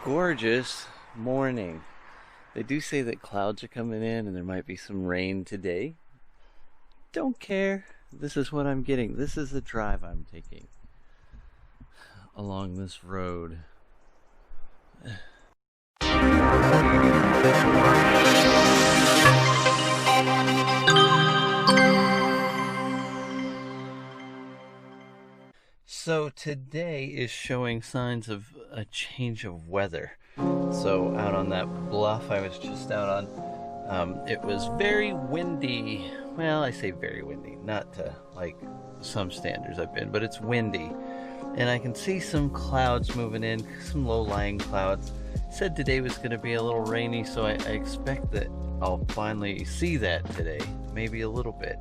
gorgeous morning. They do say that clouds are coming in and there might be some rain today. Don't care. This is what I'm getting. This is the drive I'm taking along this road. So today is showing signs of a change of weather. So out on that bluff I was just out on, it was very windy. Well, I say very windy, not to like some standards I've been, but it's windy. And I can see some clouds moving in, some low-lying clouds. It said today was going to be a little rainy, so I expect that I'll finally see that today. Maybe a little bit,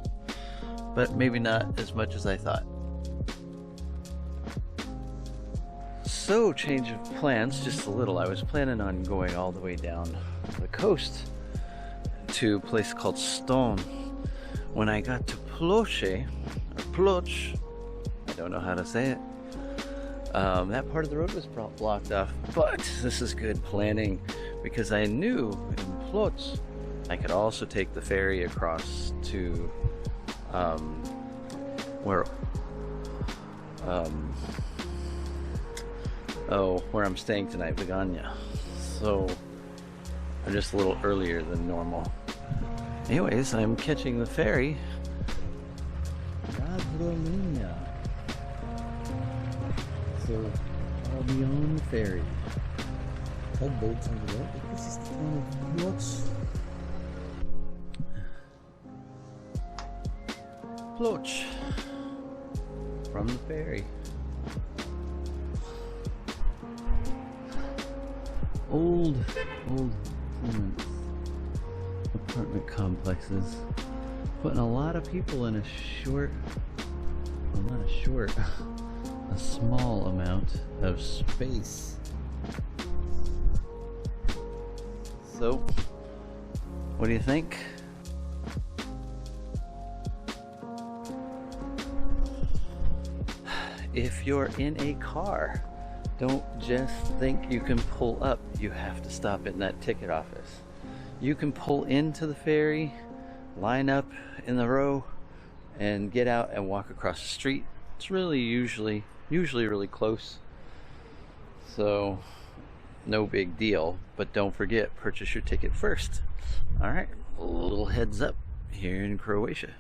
but maybe not as much as I thought. So, change of plans, just a little. I was planning on going all the way down the coast to a place called Stone. When I got to Ploche, I don't know how to say it, that part of the road was blocked off, but this is good planning because I knew in Ploch I could also take the ferry across to where I'm staying tonight, Vigania. So I'm just a little earlier than normal. Anyways, I'm catching the ferry. So I'll be on the ferry. Tugboats on the road. This is the town of Ploch. From the ferry. Old apartment complexes, putting a lot of people in a small amount of space. So, what do you think? If you're in a car, don't just think you can pull up. You have to stop in that ticket office. You can pull into the ferry, line up in the row, and get out and walk across the street. It's really usually really close. So no big deal, but don't forget, purchase your ticket first. All right, a little heads up here in Croatia.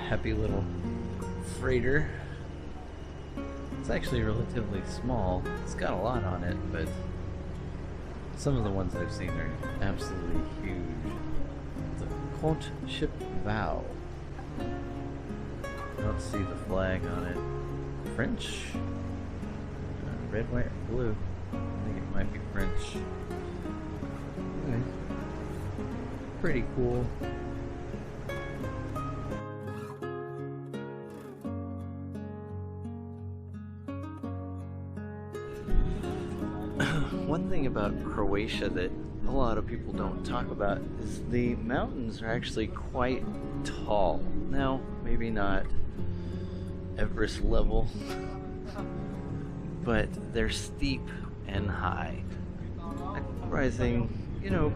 Happy little freighter. It's actually relatively small. It's got a lot on it, but some of the ones I've seen are absolutely huge. It's a Colt ship vow. I don't see the flag on it. French? Red, white, or blue. I think it might be French. Anyway, pretty cool. One thing about Croatia that a lot of people don't talk about is the mountains are actually quite tall. Now, maybe not Everest level, but they're steep and high. Rising,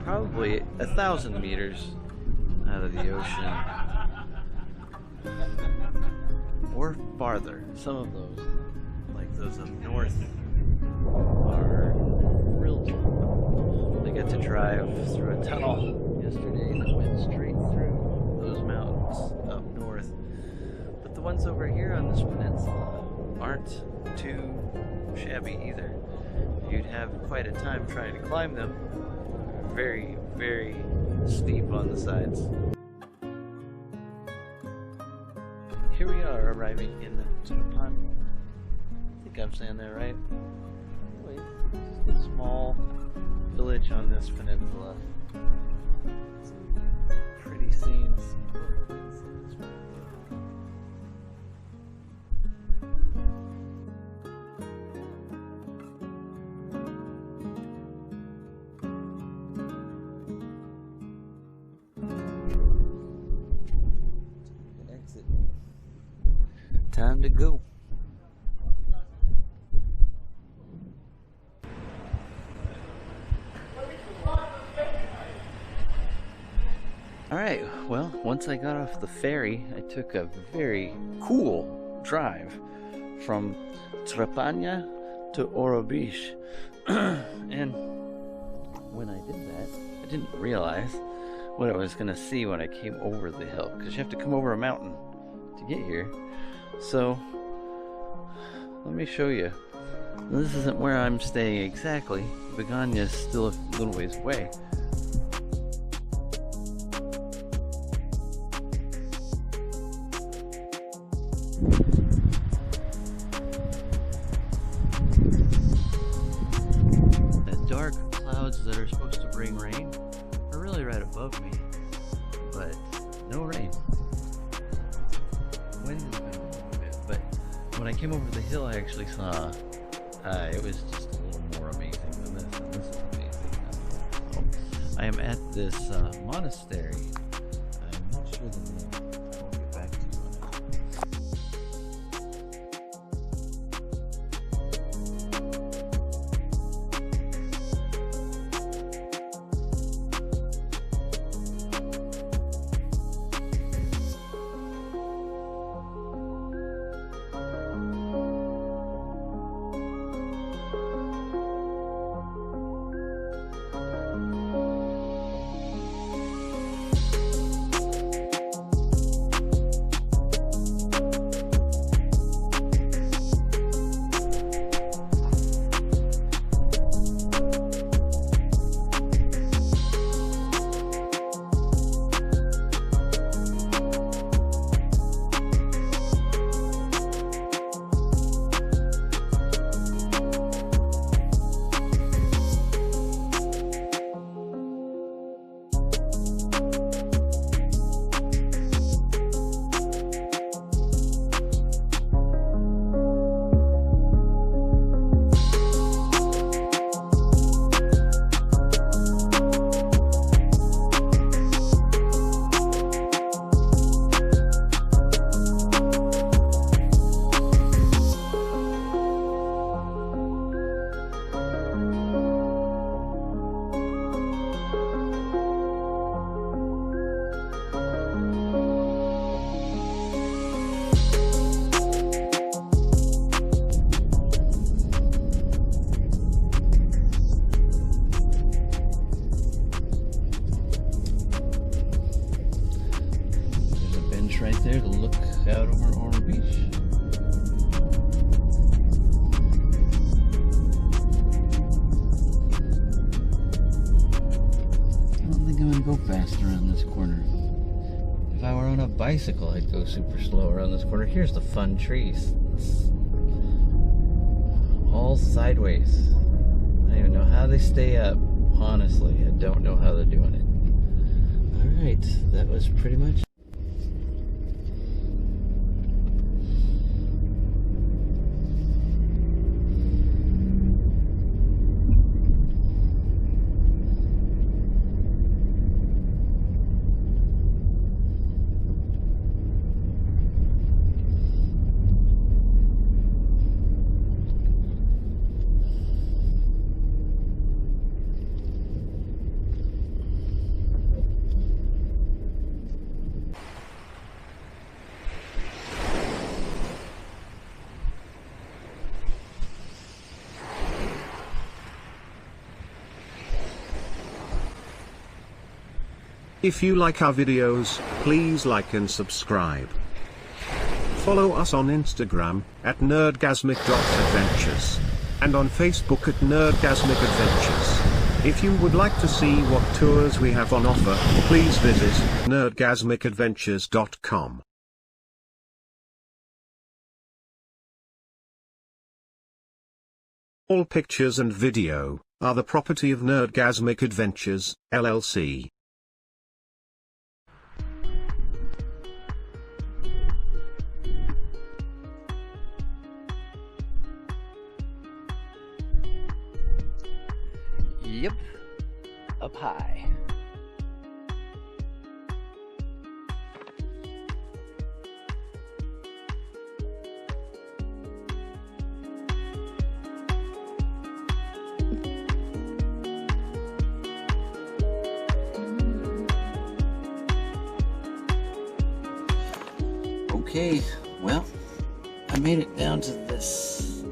probably 1,000 meters out of the ocean. Or farther. Some of those, like those up north, are real tall. I got to drive through a tunnel yesterday that went straight through those mountains up north. But the ones over here on this peninsula aren't too shabby either. You'd have quite a time trying to climb them. Very, very steep on the sides. Here we are arriving in Japan. I think I'm saying that right. Wait, small village on this peninsula. Some pretty scenes. Exit. Time to go. Alright, well, once I got off the ferry, I took a very cool drive from Trapania to Orobish. And when I did that, I didn't realize what I was going to see when I came over the hill, because you have to come over a mountain to get here. So, let me show you. This isn't where I'm staying exactly. Begania is still a little ways away. The dark clouds that are supposed to bring rain are really right above me, but no rain. Wind is going a little bit, but when I came over the hill, I actually saw it was just a little more amazing than this, and this is amazing. So, I am at this monastery. I'm not sure the name. I'll get back to you on right there to look out over Oro Beach. I don't think I'm gonna go fast around this corner. If I were on a bicycle, I'd go super slow around this corner. Here's the fun trees. It's all sideways. I don't even know how they stay up. Honestly, I don't know how they're doing it. Alright, that was pretty much If you like our videos, please like and subscribe. Follow us on Instagram, at nerdgasmic.adventures. And on Facebook at Nerdgasmic Adventures. If you would like to see what tours we have on offer, please visit nerdgasmicadventures.com. All pictures and video are the property of Nerdgasmic Adventures, LLC. Yep, up high. Okay, well, I made it down to this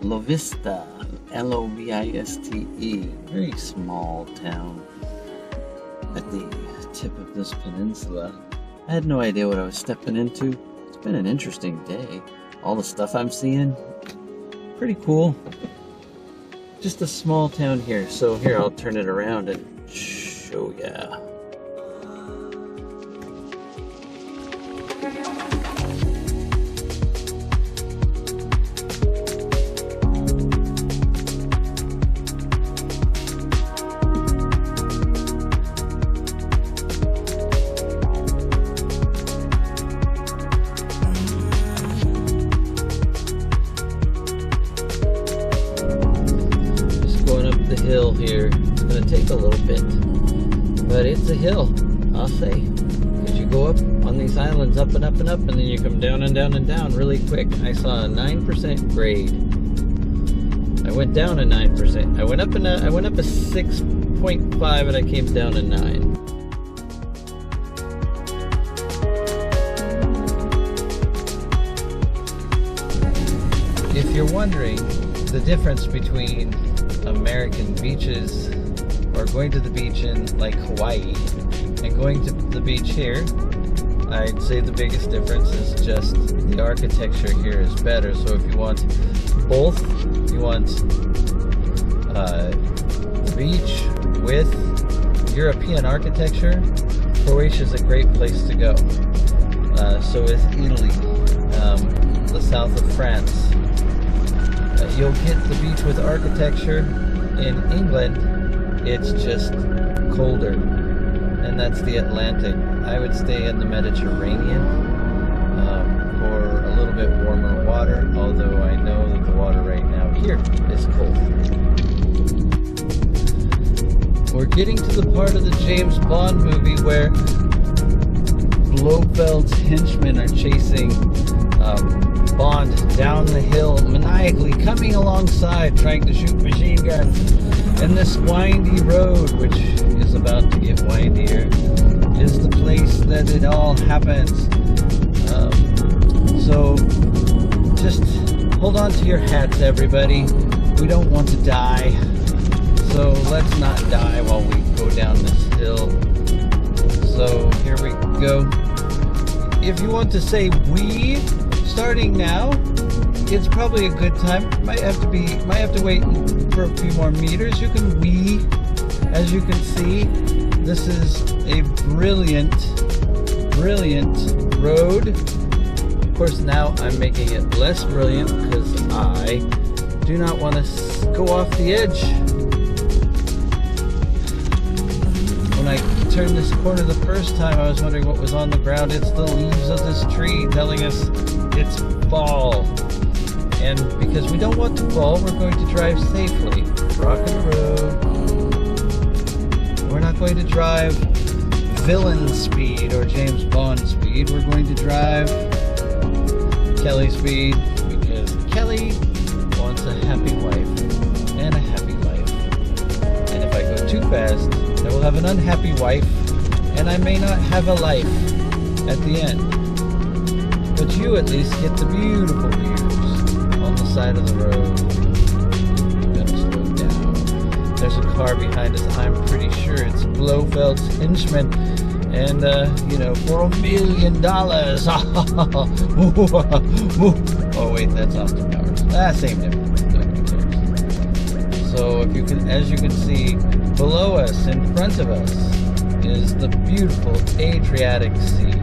Lovista, L-O-V-I-S-T-E, very small town at the tip of this peninsula. I had no idea what I was stepping into. It's been an interesting day. All the stuff I'm seeing, pretty cool. Just a small town here. So here, I'll turn it around and show ya. Hill here. It's going to take a little bit, but it's a hill, I'll say, because you go up on these islands, up and up and up, and then you come down and down and down really quick. I saw a 9% grade. I went down a 9%. I went up a 6.5 and I came down a 9. If you're wondering the difference between American beaches or going to the beach in like Hawaii and going to the beach here, I'd say the biggest difference is just the architecture here is better. So if you want both, you want the beach with European architecture, Croatia is a great place to go. So is Italy, the south of France. You'll get the beach with architecture. In England, it's just colder, and that's the Atlantic. I would stay in the Mediterranean for a little bit warmer water, although I know that the water right now here is cold. We're getting to the part of the James Bond movie where Blofeld's henchmen are chasing Bond down the hill, maniacally coming alongside, trying to shoot machine guns. And this windy road, which is about to get windier, is the place that it all happens. So just hold on to your hats, everybody. We don't want to die. So let's not die while we go down this hill. So here we go. If you want to say "we" starting now, it's probably a good time. Might have to wait for a few more meters. You can "we." As you can see, this is a brilliant road. Of course, now I'm making it less brilliant because I do not want to go off the edge. When I turned this corner the first time, I was wondering what was on the ground. It's the leaves of this tree telling us it's fall. And because we don't want to fall, we're going to drive safely. Rockin' the road. We're not going to drive villain speed or James Bond speed. We're going to drive Kelly speed because Kelly wants a happy wife and a happy life. And if I go too fast, I will have an unhappy wife and I may not have a life at the end. But you at least get the beautiful views on the side of the road. I'm gonna slow down. There's a car behind us. I'm pretty sure it's Blofeld's henchmen. And, for $1 million. Oh, wait, that's Austin Powers. Same difference. So, as you can see, below us, in front of us, is the beautiful Adriatic Sea.